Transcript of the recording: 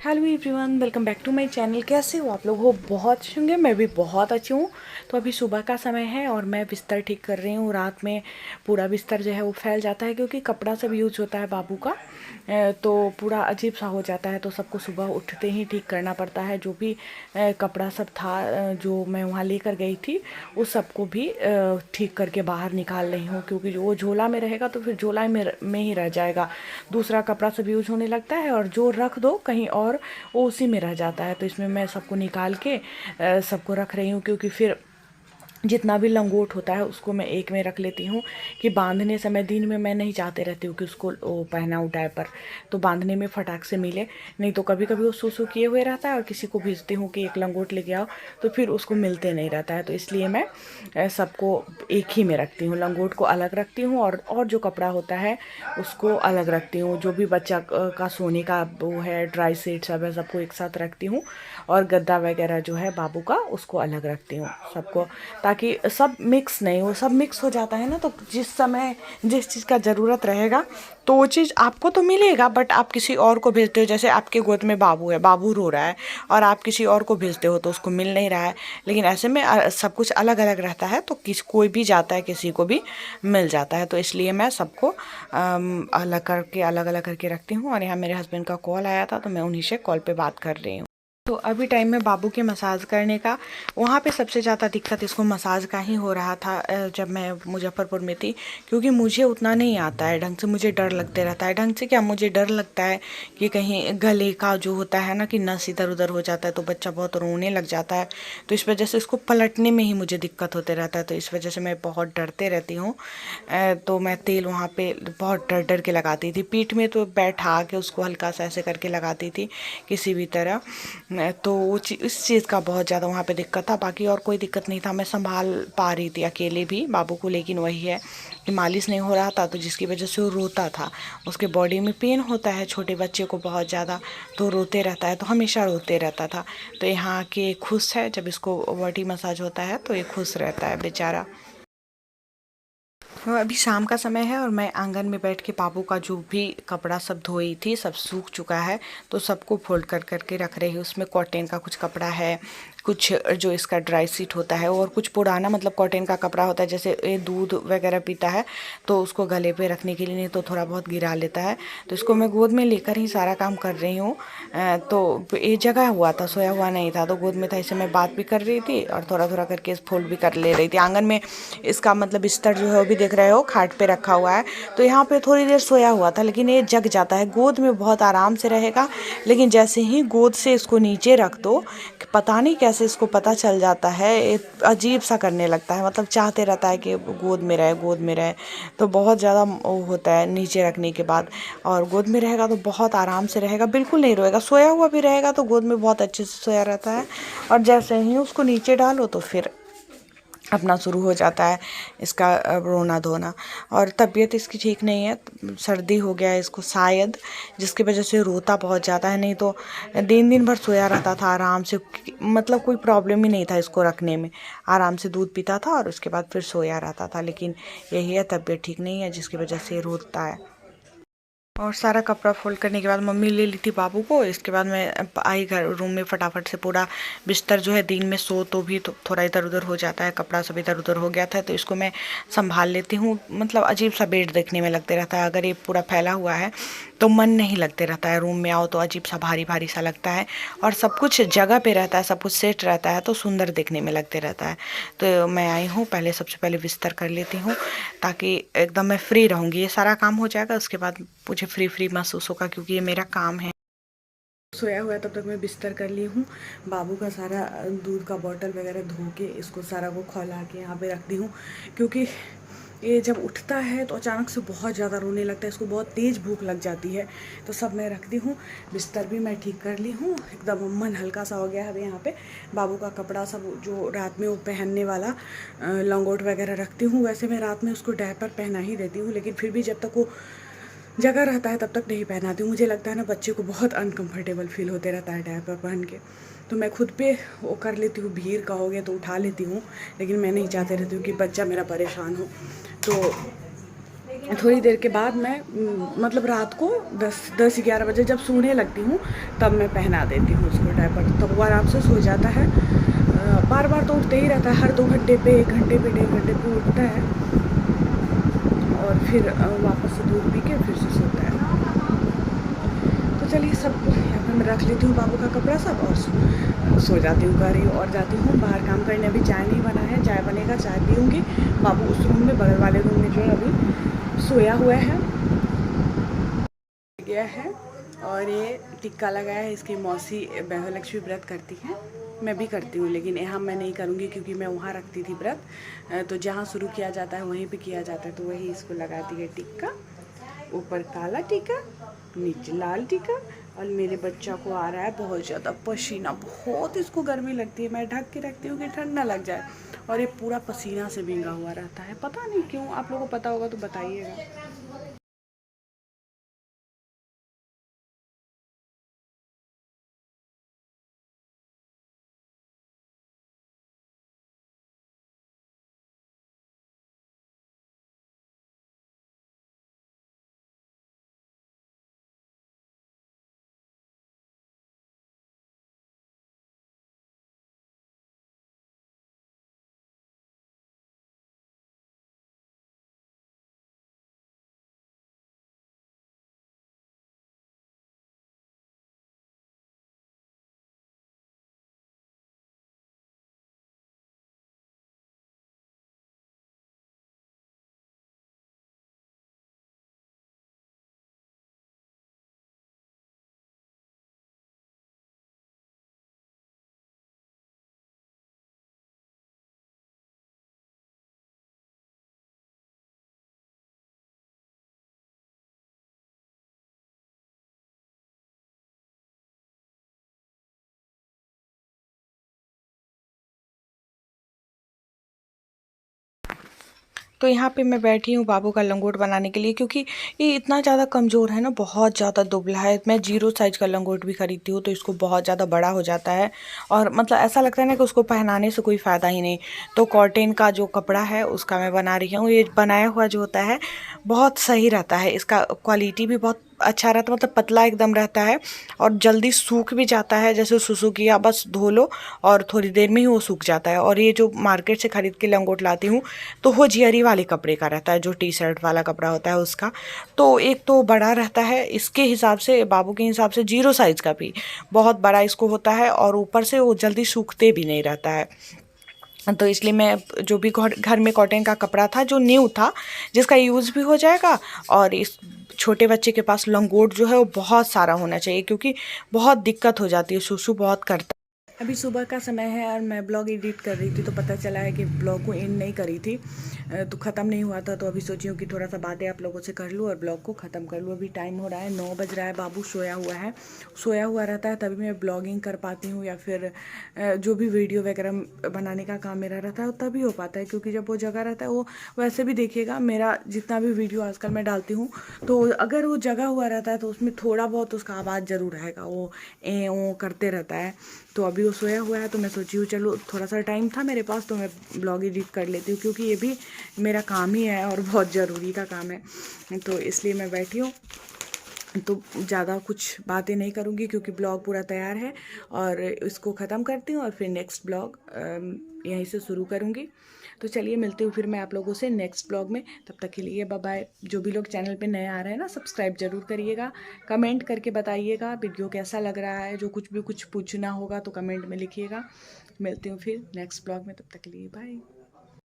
Hello everyone, welcome back to my channel. कैसे हो आप लोग? हो बहुत अच्छे होंगे। मैं भी बहुत अच्छी हूँ। तो अभी सुबह का समय है और मैं बिस्तर ठीक कर रही हूँ। रात में पूरा बिस्तर जो है वो फैल जाता है क्योंकि कपड़ा सब यूज होता है बाबू का। तो पूरा अजीब सा हो जाता है, तो सबको सुबह उठते ही ठीक करना पड़ता है। जो भी कपड़ा सब था जो मैं वहाँ लेकर गई थी, उस सबको भी ठीक करके बाहर निकाल रही हूँ, क्योंकि वो झोला में रहेगा तो फिर झोला में ही रह जाएगा। दूसरा कपड़ा सब यूज होने लगता है और जो रख दो कहीं और वो उसी में रह जाता है। तो इसमें मैं सबको निकाल के सबको रख रही हूँ, क्योंकि फिर जितना भी लंगोट होता है उसको मैं एक में रख लेती हूँ कि बांधने समय दिन में मैं नहीं चाहते रहती हूँ कि उसको वो पहना हो डायपर, तो बांधने में फटाक से मिले। नहीं तो कभी कभी वो सूसू किए हुए रहता है और किसी को भेजती हूँ कि एक लंगोट लेके आओ, तो फिर उसको मिलते नहीं रहता है। तो इसलिए मैं सबको एक ही में रखती हूँ। लंगोट को अलग रखती हूँ और जो कपड़ा होता है उसको अलग रखती हूँ। जो भी बच्चा का सोने का वो है, ड्राई सीट सब है, सबको एक साथ रखती हूँ। और गद्दा वगैरह जो है बाबू का उसको अलग रखती हूँ सबको, ताकि सब मिक्स नहीं हो। सब मिक्स हो जाता है ना, तो जिस समय जिस चीज़ का ज़रूरत रहेगा तो वो चीज़ आपको तो मिलेगा, बट आप किसी और को भेजते हो। जैसे आपके गोद में बाबू है, बाबू रो रहा है और आप किसी और को भेजते हो तो उसको मिल नहीं रहा है। लेकिन ऐसे में सब कुछ अलग अलग रहता है, तो कोई भी जाता है किसी को भी मिल जाता है। तो इसलिए मैं सबको अलग अलग करके रखती हूँ। और यहाँ मेरे हस्बैंड का कॉल आया था तो मैं उन्हीं से कॉल पे बात कर रही हूँ। तो अभी टाइम में बाबू के मसाज करने का, वहाँ पे सबसे ज़्यादा दिक्कत इसको मसाज का ही हो रहा था जब मैं मुजफ्फरपुर में थी, क्योंकि मुझे उतना नहीं आता है ढंग से। मुझे डर लगते रहता है। ढंग से क्या, मुझे डर लगता है कि कहीं गले का जो होता है ना कि नस इधर उधर हो जाता है तो बच्चा बहुत रोने लग जाता है। तो इस वजह से इसको पलटने में ही मुझे दिक्कत होते रहता है। तो इस वजह से मैं बहुत डरते रहती हूँ। तो मैं तेल वहाँ पे बहुत डर डर के लगाती थी। पीठ में तो बैठा के उसको हल्का सा ऐसे करके लगाती थी किसी भी तरह। तो वो इस चीज़ का बहुत ज़्यादा वहाँ पे दिक्कत था। बाकी और कोई दिक्कत नहीं था, मैं संभाल पा रही थी अकेले भी बाबू को। लेकिन वही है कि मालिश नहीं हो रहा था, तो जिसकी वजह से वो रोता था। उसके बॉडी में पेन होता है छोटे बच्चे को बहुत ज़्यादा, तो रोते रहता है, तो हमेशा रोते रहता था। तो यहाँ के खुश है, जब इसको बॉडी मसाज होता है तो ये खुश रहता है बेचारा। अभी शाम का समय है और मैं आंगन में बैठ के बाबू का जो भी कपड़ा सब धोई थी सब सूख चुका है, तो सबको फोल्ड कर करके रख रही हूँ। उसमें कॉटन का कुछ कपड़ा है, कुछ जो इसका ड्राई सीट होता है, और कुछ पुराना मतलब कॉटन का कपड़ा होता है। जैसे ये दूध वगैरह पीता है तो उसको गले पे रखने के लिए, नहीं तो थोड़ा बहुत गिरा लेता है। तो इसको मैं गोद में लेकर ही सारा काम कर रही हूँ। तो ये जगह हुआ था, सोया हुआ नहीं था, तो गोद में था। इससे मैं बात भी कर रही थी और थोड़ा थोड़ा करके फोल्ड भी कर ले रही थी। आंगन में इसका मतलब बिस्तर जो है वो भी देख रहे हो खाट पे रखा हुआ है। तो यहाँ पे थोड़ी देर सोया हुआ था, लेकिन ये जग जाता है। गोद में बहुत आराम से रहेगा, लेकिन जैसे ही गोद से इसको नीचे रख दो, पता नहीं कैसे इसको पता चल जाता है, अजीब सा करने लगता है। मतलब चाहते रहता है कि गोद में रहे, गोद में रहे। तो बहुत ज़्यादा वो होता है नीचे रखने के बाद। और गोद में रहेगा तो बहुत आराम से रहेगा, बिल्कुल नहीं रोएगा। सोया हुआ भी रहेगा तो गोद में बहुत अच्छे से सोया रहता है। और जैसे ही उसको नीचे डालो तो फिर अपना शुरू हो जाता है इसका रोना धोना। और तबीयत इसकी ठीक नहीं है, सर्दी हो गया है इसको शायद, जिसकी वजह से रोता बहुत ज़्यादा है। नहीं तो दिन दिन भर सोया रहता था आराम से। मतलब कोई प्रॉब्लम ही नहीं था इसको रखने में। आराम से दूध पीता था और उसके बाद फिर सोया रहता था। लेकिन यही है, तबीयत ठीक नहीं है जिसकी वजह से रोता है। और सारा कपड़ा फोल्ड करने के बाद मम्मी ले ली थी बाबू को। इसके बाद मैं आई घर रूम में फटाफट से। पूरा बिस्तर जो है दिन में सो तो भी तो थोड़ा इधर उधर हो जाता है, कपड़ा सब इधर उधर हो गया था, तो इसको मैं संभाल लेती हूँ। मतलब अजीब सा बेड देखने में लगते रहता है अगर ये पूरा फैला हुआ है, तो मन नहीं लगते रहता है। रूम में आओ तो अजीब सा भारी भारी सा लगता है। और सब कुछ जगह पे रहता है, सब कुछ सेट रहता है, तो सुंदर देखने में लगते रहता है। तो मैं आई हूँ, पहले सबसे पहले बिस्तर कर लेती हूँ, ताकि एकदम मैं फ्री रहूँगी। ये सारा काम हो जाएगा, उसके बाद मुझे फ्री फ्री महसूस होगा, क्योंकि ये मेरा काम है। सोया हुआ है तब तक मैं बिस्तर कर ली हूँ। बाबू का सारा दूध का बॉटल वगैरह धो के इसको सारा को खौला के यहाँ पे रख दी हूँ, क्योंकि ये जब उठता है तो अचानक से बहुत ज़्यादा रोने लगता है। इसको बहुत तेज़ भूख लग जाती है। तो सब मैं रख दी हूँ। बिस्तर भी मैं ठीक कर ली हूँ, एकदम मन हल्का सा हो गया है। अभी यहाँ पे बाबू का कपड़ा सब जो रात में वो पहनने वाला लंगोट वगैरह रखती हूँ। वैसे मैं रात में उसको डायपर पहना ही देती हूँ, लेकिन फिर भी जब तक वो जगह रहता है तब तक नहीं पहनाती हूँ। मुझे लगता है ना बच्चे को बहुत अनकंफर्टेबल फील होते रहता है डायपर पहन के। तो मैं खुद पे वो कर लेती हूँ, भीड़ कहोगे तो उठा लेती हूँ, लेकिन मैं नहीं चाहती रहती हूँ कि बच्चा मेरा परेशान हो। तो थोड़ी देर के बाद मैं मतलब रात को 10-11 बजे जब सोने लगती हूँ तब मैं पहना देती हूँ उसको डायपर, तब वो आराम से सो जाता है। बार बार तो उठते ही रहता है, हर 2 घंटे पे, 1 घंटे पे, 1.5 घंटे पे उठता है और फिर वापस से दूध पी के फिर से सोता है। तो चलिए सब यहाँ पर मैं रख लेती हूँ बाबू का कपड़ा सब और सो जाती हूँ घर ही, और जाती हूँ बाहर काम करने। अभी चाय नहीं बना है, चाय बनेगा, चाय पीऊँगी। बाबू उस रूम में, बगल वाले रूम में जो है अभी सोया हुआ है, गया है। और ये टिक्का लगाया है, इसकी मौसी लक्ष्मी व्रत करती हैं, मैं भी करती हूँ, लेकिन यहाँ मैं नहीं करूँगी क्योंकि मैं वहाँ रखती थी व्रत। तो जहाँ शुरू किया जाता है वहीं पे किया जाता है, तो वही इसको लगाती है टिक्का। ऊपर काला टीका, नीचे लाल टीका। और मेरे बच्चा को आ रहा है बहुत ज़्यादा पसीना, बहुत इसको गर्मी लगती है। मैं ढक के रखती हूँ कि ठंड ना लग जाए, और ये पूरा पसीना से भींगा हुआ रहता है, पता नहीं क्यों। आप लोगों को पता होगा तो बताइएगा। तो यहाँ पे मैं बैठी हूँ बाबू का लंगोट बनाने के लिए, क्योंकि ये इतना ज़्यादा कमज़ोर है ना, बहुत ज़्यादा दुबला है। मैं 0 साइज़ का लंगोट भी खरीदती हूँ तो इसको बहुत ज़्यादा बड़ा हो जाता है, और मतलब ऐसा लगता है ना कि उसको पहनाने से कोई फ़ायदा ही नहीं। तो कॉटन का जो कपड़ा है उसका मैं बना रही हूँ। ये बनाया हुआ जो होता है बहुत सही रहता है, इसका क्वालिटी भी बहुत अच्छा रहता है, मतलब पतला एकदम रहता है और जल्दी सूख भी जाता है। जैसे सुसु किया, बस धो लो और थोड़ी देर में ही वो सूख जाता है। और ये जो मार्केट से ख़रीद के लंगोट लाती हूँ तो वो जियरी वाले कपड़े का रहता है, जो टी शर्ट वाला कपड़ा होता है उसका। तो एक तो बड़ा रहता है, इसके हिसाब से, बाबू के हिसाब से 0 साइज़ का भी बहुत बड़ा इसको होता है, और ऊपर से वो जल्दी सूखते भी नहीं रहता है। तो इसलिए मैं जो भी घर में कॉटन का कपड़ा था जो न्यू था, जिसका यूज़ भी हो जाएगा, और इस छोटे बच्चे के पास लंगोट जो है वो बहुत सारा होना चाहिए, क्योंकि बहुत दिक्कत हो जाती है, सुसु बहुत करता है। अभी सुबह का समय है और मैं ब्लॉग एडिट कर रही थी, तो पता चला है कि ब्लॉग को एंड नहीं करी थी, तो ख़त्म नहीं हुआ था। तो अभी सोची हूँ कि थोड़ा सा बातें आप लोगों से कर लूँ और ब्लॉग को ख़त्म कर लूँ। अभी टाइम हो रहा है 9 बज रहा है, बाबू सोया हुआ है। सोया हुआ रहता है तभी मैं ब्लॉगिंग कर पाती हूँ, या फिर जो भी वीडियो वगैरह बनाने का काम मेरा रहता है वो तभी हो पाता है, क्योंकि जब वो जगह रहता है वो, वैसे भी देखिएगा मेरा जितना भी वीडियो आजकल मैं डालती हूँ, तो अगर वो जगह हुआ रहता है तो उसमें थोड़ा बहुत उसका आवाज़ ज़रूर रहेगा, वो ए ओ करते रहता है। तो अभी वो सोया हुआ है, तो मैं सोची हूँ चलो थोड़ा सा टाइम था मेरे पास तो मैं ब्लॉग एडिट कर लेती हूँ, क्योंकि ये भी मेरा काम ही है और बहुत ज़रूरी का काम है। तो इसलिए मैं बैठी हूँ, तो ज़्यादा कुछ बातें नहीं करूँगी क्योंकि ब्लॉग पूरा तैयार है, और इसको ख़त्म करती हूँ और फिर नेक्स्ट ब्लॉग यहीं से शुरू करूँगी। तो चलिए मिलती हूँ फिर मैं आप लोगों से नेक्स्ट ब्लॉग में, तब तक के लिए बाय बाय। जो भी लोग चैनल पे नए आ रहे हैं ना, सब्सक्राइब ज़रूर करिएगा, कमेंट करके बताइएगा वीडियो कैसा लग रहा है। जो कुछ भी कुछ पूछना होगा तो कमेंट में लिखिएगा। मिलती हूँ फिर नेक्स्ट ब्लॉग में, तब तक के लिए बाय।